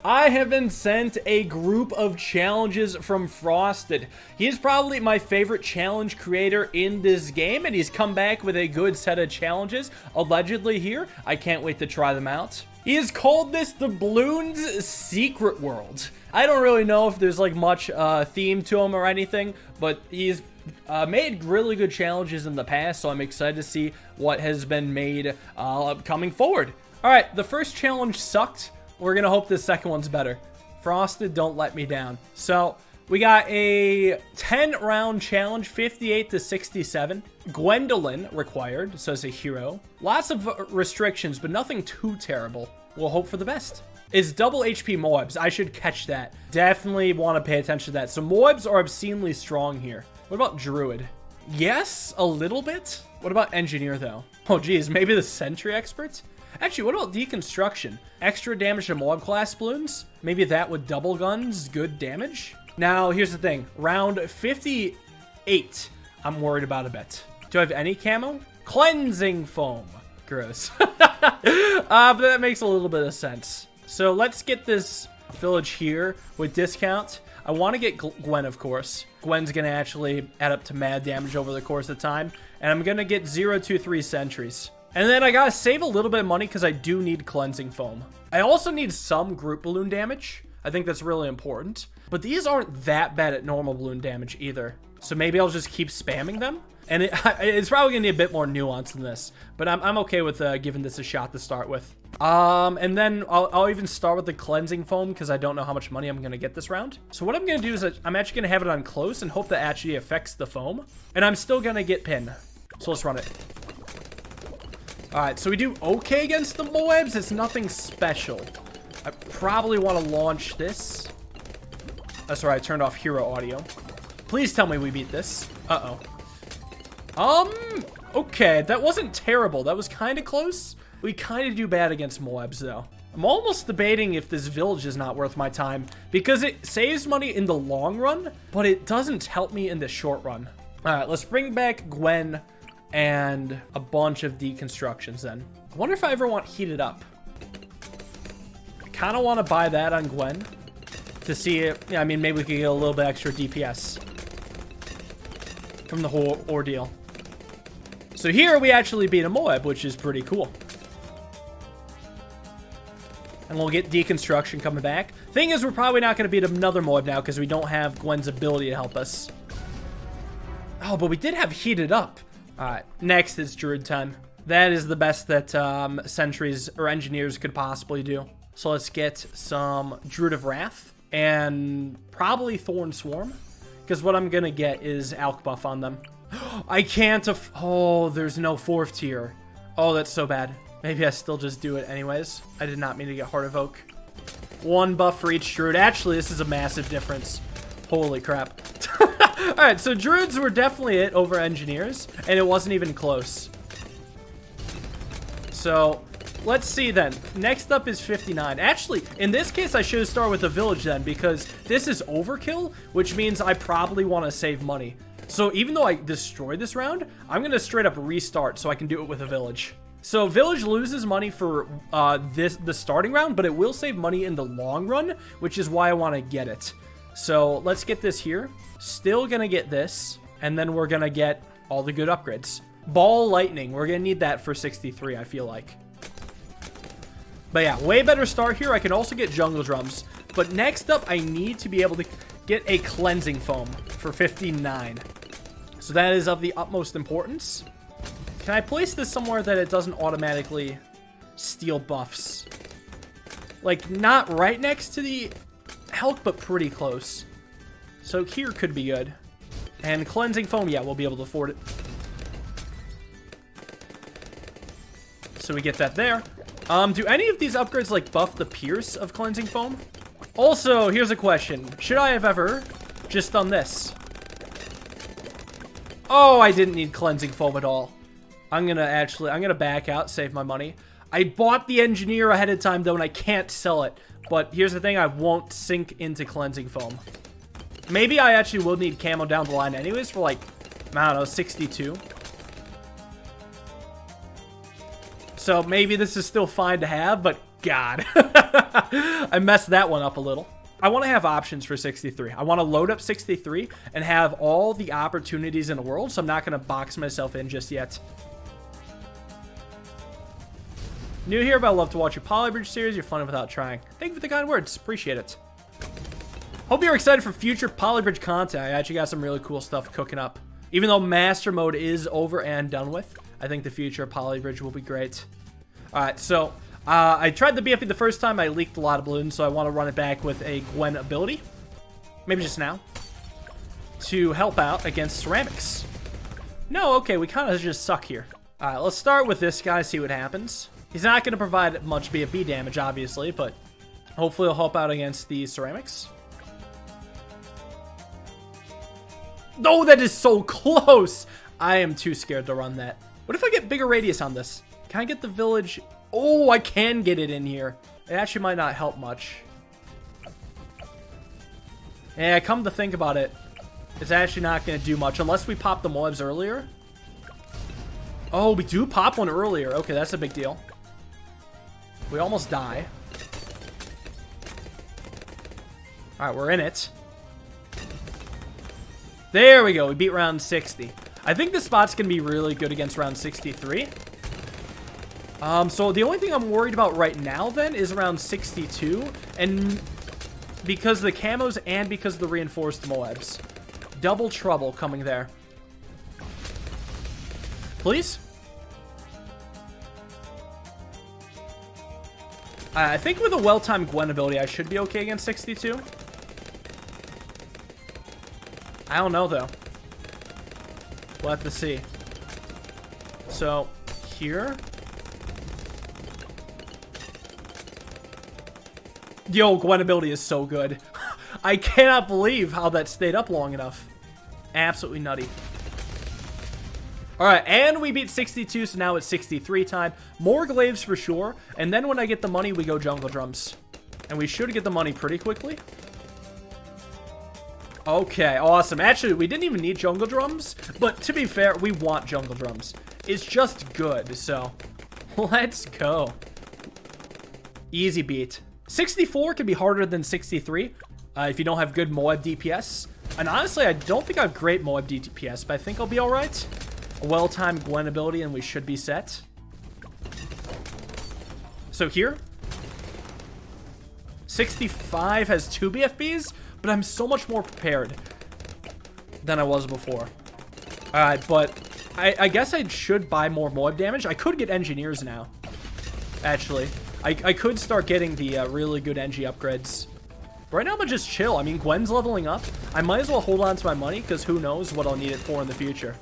I have been sent a group of challenges from Frosted. He is probably my favorite challenge creator in this game, and he's come back with a good set of challenges, allegedly here. I can't wait to try them out. He has called this the Bloons Secret World. I don't really know if there's like much theme to him or anything, but he's made really good challenges in the past, so I'm excited to see what has been made coming forward. All right, the first challenge sucked. We're gonna hope the second one's better. Frosted, don't let me down. So we got a 10-round challenge, 58 to 67. Gwendolyn required, so it's a hero. Lots of restrictions, but nothing too terrible. We'll hope for the best. It's double HP Moabs. I should catch that. Definitely want to pay attention to that. So Moabs are obscenely strong here. What about Druid? Yes, a little bit. What about Engineer, though? Oh, geez, maybe the Sentry Expert? Actually, what about Deconstruction? Extra damage to Moab class balloons? Maybe that with double guns, good damage? Now, here's the thing. Round 58, I'm worried about a bit. Do I have any camo? Cleansing Foam. Gross. But that makes a little bit of sense. So let's get this village here with discount. I want to get Gwen, of course. Gwen's going to actually add up to mad damage over the course of time. And I'm going to get 0-2-3 sentries. And then I gotta save a little bit of money because I do need Cleansing Foam. I also need some group balloon damage. I think that's really important. But these aren't that bad at normal balloon damage either. So maybe I'll just keep spamming them. And it's probably gonna need a bit more nuance than this. But I'm okay with giving this a shot to start with. And then I'll even start with the Cleansing Foam because I don't know how much money I'm gonna get this round. So what I'm gonna do is I'm actually gonna have it on close and hope that actually affects the foam. And I'm still gonna get pin. So let's run it. Alright, so we do okay against the Moabs. It's nothing special. I probably want to launch this. That's right, I turned off hero audio. Please tell me we beat this. Uh-oh. Okay, that wasn't terrible. That was kind of close. We kind of do bad against Moabs, though. I'm almost debating if this village is not worth my time because it saves money in the long run, but it doesn't help me in the short run. Alright, let's bring back Gwen and a bunch of deconstructions then. I wonder if I ever want Heated Up. I kind of want to buy that on Gwen to see it. Yeah, I mean, maybe we could get a little bit extra DPS from the whole ordeal. So here we actually beat a Moab, which is pretty cool. And we'll get deconstruction coming back. Thing is, we're probably not going to beat another Moab now because we don't have Gwen's ability to help us. Oh, but we did have Heated Up. Alright, next is Druid time. That is the best that sentries or engineers could possibly do. So let's get some Druid of Wrath and probably Thorn Swarm. Because what I'm going to get is Alk buff on them. I can't oh, there's no 4th tier. Oh, that's so bad. Maybe I still just do it anyways. I did not mean to get Heart Evoke. 1 buff for each Druid. Actually, this is a massive difference. Holy crap. Alright, so Druids were definitely it over Engineers, and it wasn't even close. So, let's see then. Next up is 59. Actually, in this case, I should start with a village then, because this is overkill, which means I probably want to save money. So, even though I destroyed this round, I'm going to straight up restart so I can do it with a village. So, village loses money for the starting round, but it will save money in the long run, which is why I want to get it. So, let's get this here. Still gonna get this, and then we're gonna get all the good upgrades. Ball Lightning, we're gonna need that for 63, I feel like. But yeah, way better start here. I can also get Jungle Drums. But next up, I need to be able to get a Cleansing Foam for 59. So that is of the utmost importance. Can I place this somewhere that it doesn't automatically steal buffs? Like, not right next to the Hulk, but pretty close. So here could be good. And Cleansing Foam, yeah, we'll be able to afford it. So we get that there. Do any of these upgrades, like, buff the Pierce of Cleansing Foam? Also, here's a question. Should I have ever just done this? Oh, I didn't need Cleansing Foam at all. I'm gonna back out, save my money. I bought the Engineer ahead of time, though, and I can't sell it. But here's the thing, I won't sink into Cleansing Foam. Maybe I actually will need camo down the line anyways for, like, I don't know, 62. So maybe this is still fine to have, but God. I messed that one up a little. I want to have options for 63. I want to load up 63 and have all the opportunities in the world, so I'm not going to box myself in just yet. New here, but I love to watch your Polybridge series. You're fun without trying. Thank you for the kind words. Appreciate it. Hope you're excited for future Polybridge content. I actually got some really cool stuff cooking up. Even though Master Mode is over and done with, I think the future of Polybridge will be great. Alright, so I tried the BFB the first time. I leaked a lot of balloons, so I want to run it back with a Gwen ability. Maybe just now. To help out against ceramics. No, okay, we kind of just suck here. Alright, let's start with this guy, see what happens. He's not going to provide much BFB damage, obviously, but hopefully he'll help out against the ceramics. Oh, that is so close! I am too scared to run that. What if I get bigger radius on this? Can I get the village? Oh, I can get it in here. It actually might not help much. Yeah, come to think about it, it's actually not going to do much unless we pop the mobs earlier. Oh, we do pop one earlier. Okay, that's a big deal. We almost die. Alright, we're in it. There we go. We beat round 60. I think this spot's going to be really good against round 63. So the only thing I'm worried about right now, then, is around 62. And because of the camos and because of the reinforced Moabs. Double trouble coming there. Please? I think with a well-timed Gwen ability, I should be okay against 62. I don't know, though. We'll have to see. So, here. Yo, Gwen ability is so good. I cannot believe how that stayed up long enough. Absolutely nutty. Alright, and we beat 62, so now it's 63 time. More glaives for sure. And then when I get the money, we go jungle drums. And we should get the money pretty quickly. Okay, awesome. Actually, we didn't even need jungle drums. But to be fair, we want jungle drums. It's just good, so let's go. Easy beat. 64 can be harder than 63 if you don't have good Moab DPS. And honestly, I don't think I have great Moab DPS, but I think I'll be alright. A well-timed Gwen ability, and we should be set. So here, 65 has 2 BFBs, but I'm so much more prepared than I was before. Alright, but I guess I should buy more Moab damage. I could get engineers now, actually. I could start getting the really good NG upgrades. Right now, I'm gonna just chill. I mean, Gwen's leveling up. I might as well hold on to my money, because who knows what I'll need it for in the future.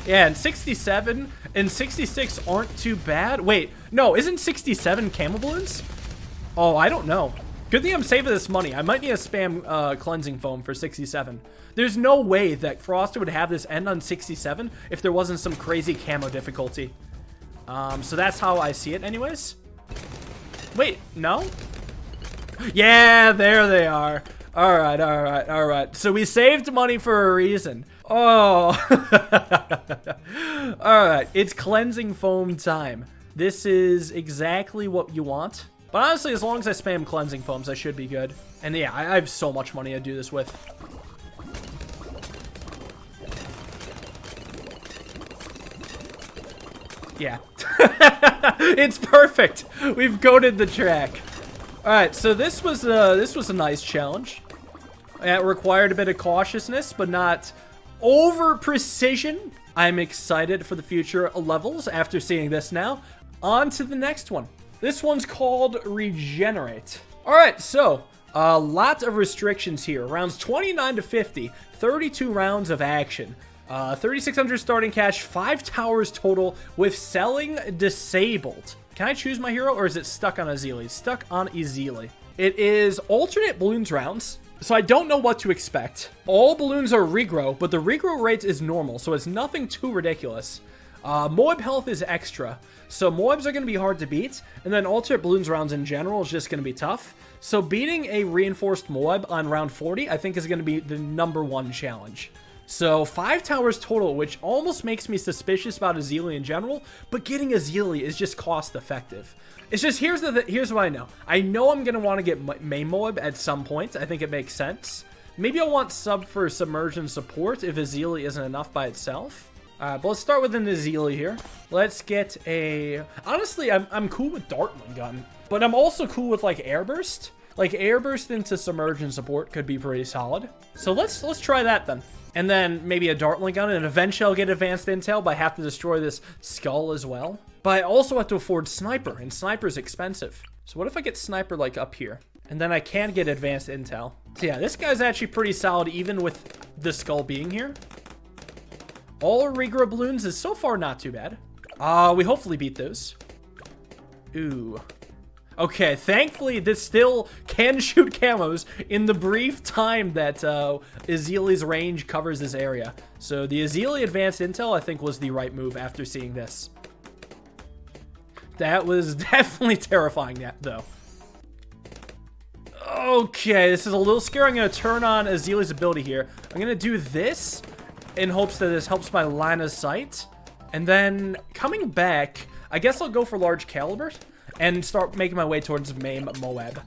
Yeah, and 67 and 66 aren't too bad. Wait, no, isn't 67 camo balloons? Oh, I don't know. Good thing I'm saving this money. I might need a spam cleansing foam for 67. There's no way that Frosted would have this end on 67 if there wasn't some crazy camo difficulty. So that's how I see it anyways. Wait, no? Yeah, there they are. Alright, alright, alright. So we saved money for a reason. Oh. Alright, it's cleansing foam time. This is exactly what you want. But honestly, as long as I spam cleansing foams, I should be good. And yeah, I have so much money to do this with. Yeah. It's perfect. We've goated the track. Alright, so this was a nice challenge. It required a bit of cautiousness, but not over precision. I'm excited for the future levels after seeing this now. On to the next one. This one's called Regenerate. Alright, so a lot of restrictions here. Rounds 29 to 50, 32 rounds of action. 3,600 starting cash, 5 towers total with selling disabled. Can I choose my hero, or is it stuck on Azili? Stuck on Azili. It is alternate balloons rounds, so I don't know what to expect. All balloons are regrow, but the regrow rate is normal, so it's nothing too ridiculous. Moab health is extra, so Moabs are going to be hard to beat, and then alternate balloons rounds in general is just going to be tough. So beating a reinforced Moab on round 40, I think is going to be the #1 challenge. So 5 towers total, which almost makes me suspicious about Azili in general, but getting Azili is just cost effective. It's just, here's what I know. I know I'm going to want to get main Moab at some point. I think it makes sense. Maybe I'll want sub for submersion support if Azili isn't enough by itself. But let's start with an Azili here. Let's get a... Honestly, I'm cool with Dartling Gun, but I'm also cool with like Airburst. Like Airburst into submersion support could be pretty solid. So let's try that then. And then maybe a Dartling Gun, and eventually I'll get advanced intel, but I have to destroy this skull as well. But I also have to afford Sniper, and Sniper's expensive. So what if I get Sniper like up here? And then I can get advanced intel. So yeah, this guy's actually pretty solid even with the skull being here. All regrow balloons is so far not too bad. We hopefully beat those. Ooh. Okay, thankfully this still can shoot camos in the brief time that Azili's range covers this area. So the Azili advanced intel I think was the right move after seeing this. That was definitely terrifying though. Okay, this is a little scary. I'm going to turn on Azili's ability here. I'm going to do this in hopes that this helps my line of sight. And then coming back, I guess I'll go for large caliber and start making my way towards main Moab.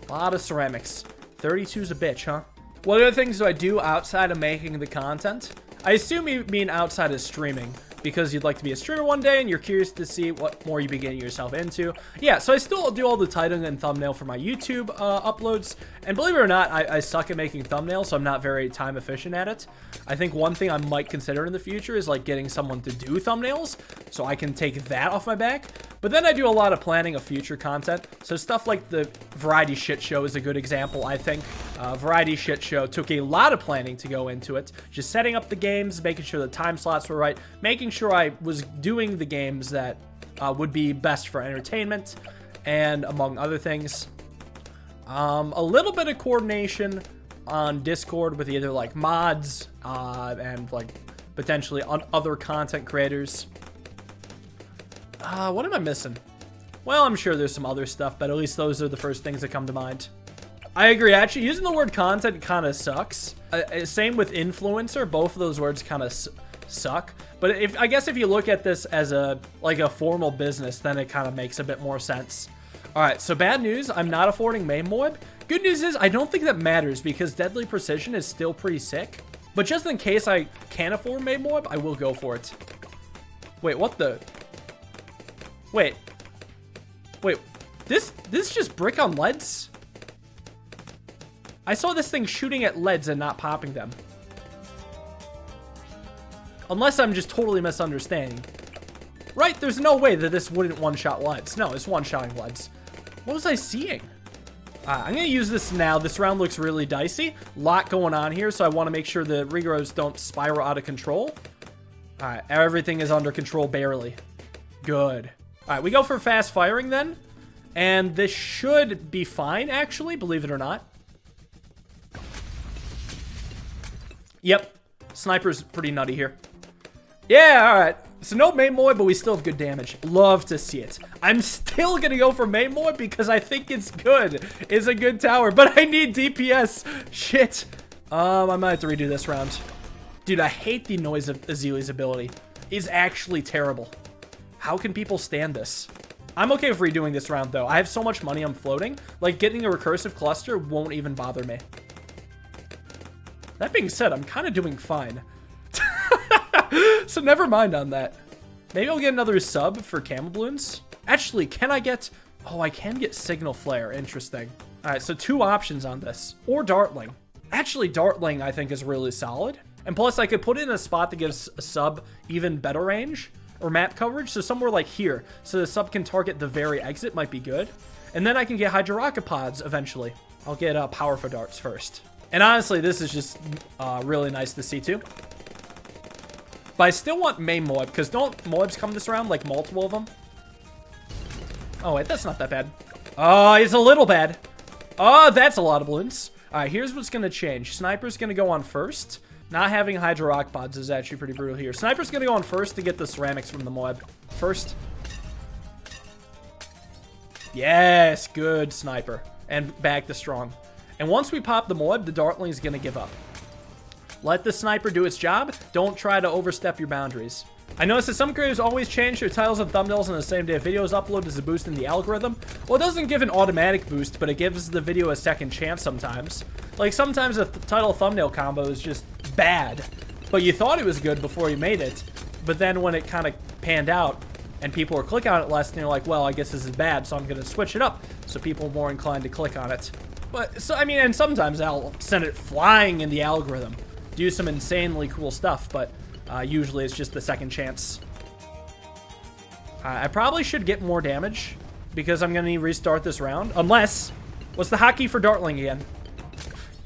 A lot of ceramics. 32's a bitch, huh? What other things do I do outside of making the content? I assume you mean outside of streaming, because you'd like to be a streamer one day and you're curious to see what more you'd be getting yourself into. Yeah, so I still do all the titling and thumbnail for my YouTube uploads. And believe it or not, I suck at making thumbnails, so I'm not very time efficient at it. I think one thing I might consider in the future is like getting someone to do thumbnails so I can take that off my back. But then I do a lot of planning of future content. So stuff like the Variety Shit Show is a good example, I think. Variety Shit Show took a lot of planning to go into it. Just setting up the games, making sure the time slots were right, making sure I was doing the games that would be best for entertainment, and among other things. A little bit of coordination on Discord with either like mods and like potentially other content creators. What am I missing? Well, I'm sure there's some other stuff, but at least those are the first things that come to mind. I agree. Actually, using the word content kind of sucks. Same with influencer. Both of those words kind of suck. But I guess if you look at this as a formal business, then it kind of makes a bit more sense. All right, so bad news, I'm not affording main Moab. Good news is I don't think that matters because Deadly Precision is still pretty sick. But just in case I can't afford main Moab, I will go for it. Wait, what the? Wait, this is just brick on leads? I saw this thing shooting at leads and not popping them. Unless I'm just totally misunderstanding. Right, there's no way that this wouldn't one-shot leads. No, it's one-shotting leads. What was I seeing? I'm going to use this now. This round looks really dicey. A lot going on here, so I want to make sure the regrows don't spiral out of control. All right, everything is under control barely. Good. All right, we go for fast firing then. And this should be fine, actually, believe it or not. Yep, Sniper's pretty nutty here. Yeah, all right. So no main Moab, but we still have good damage. Love to see it. I'm still going to go for main Moab because I think it's good. It's a good tower, but I need DPS. Shit. I might have to redo this round. Dude, I hate the noise of Azili's ability. It's actually terrible. How can people stand this? I'm okay with redoing this round, though. I have so much money I'm floating. Like, getting a recursive cluster won't even bother me. That being said, I'm kind of doing fine. So never mind on that. Maybe I'll get another sub for Camo Balloons. Actually, can I get... Oh, I can get Signal Flare. Interesting. All right, so 2 options on this. Or Dartling. Actually, Dartling, I think, is really solid. And plus, I could put it in a spot that gives a sub even better range or map coverage. So somewhere like here. So the sub can target the very exit might be good. And then I can get Hydra Rocket Pods eventually. I'll get Powerful Darts first. And honestly, this is just really nice to see, too. But I still want main Moab, because don't Moabs come this round, like multiple of them? Oh, wait, that's not that bad. Oh, it's a little bad. Oh, that's a lot of balloons. All right, here's what's going to change. Sniper's going to go on first. Not having Hydra Rock Pods is actually pretty brutal here. Sniper's going to go on first to get the ceramics from the Moab. First. Yes, good Sniper. And back to strong. And once we pop the Moab, the Dartling is going to give up. Let the sniper do its job. Don't try to overstep your boundaries. I noticed that some creators always change their titles and thumbnails on the same day a video is uploaded as a boost in the algorithm. Well, it doesn't give an automatic boost, but it gives the video a second chance sometimes. Like, sometimes a title thumbnail combo is just bad, but you thought it was good before you made it, but then when it kind of panned out and people were clicking on it less, and you're like, well, I guess this is bad, so I'm going to switch it up so people are more inclined to click on it. But, so, I mean, and sometimes I'll send it flying in the algorithm, do some insanely cool stuff, but usually it's just the second chance. I probably should get more damage because I'm going to need to restart this round. Unless, what's the hotkey for Dartling again?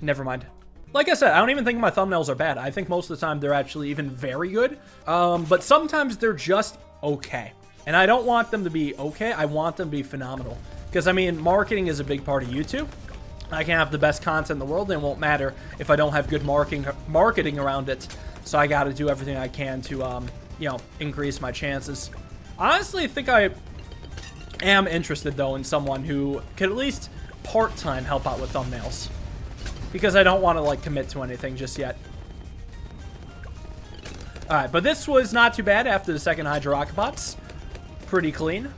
Never mind. Like I said, I don't even think my thumbnails are bad. I think most of the time they're actually even very good. But sometimes they're just okay. And I don't want them to be okay. I want them to be phenomenal. Because, I mean, marketing is a big part of YouTube. I can have the best content in the world, and it won't matter if I don't have good marketing around it. So I got to do everything I can to, you know, increase my chances. Honestly, I think I am interested, though, in someone who could at least part-time help out with thumbnails. Because I don't want to, like, commit to anything just yet. Alright, but this was not too bad after the second Hydra Rocket Pops. Pretty clean.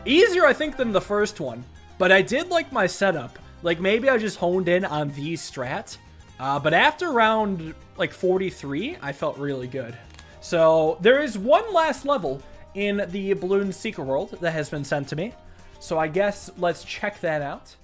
Easier, I think, than the first one. But I did like my setup. Like, maybe I just honed in on the strat. But after round, like, 43, I felt really good. So, there is one last level in the Bloons Secret World that has been sent to me. So, I guess let's check that out.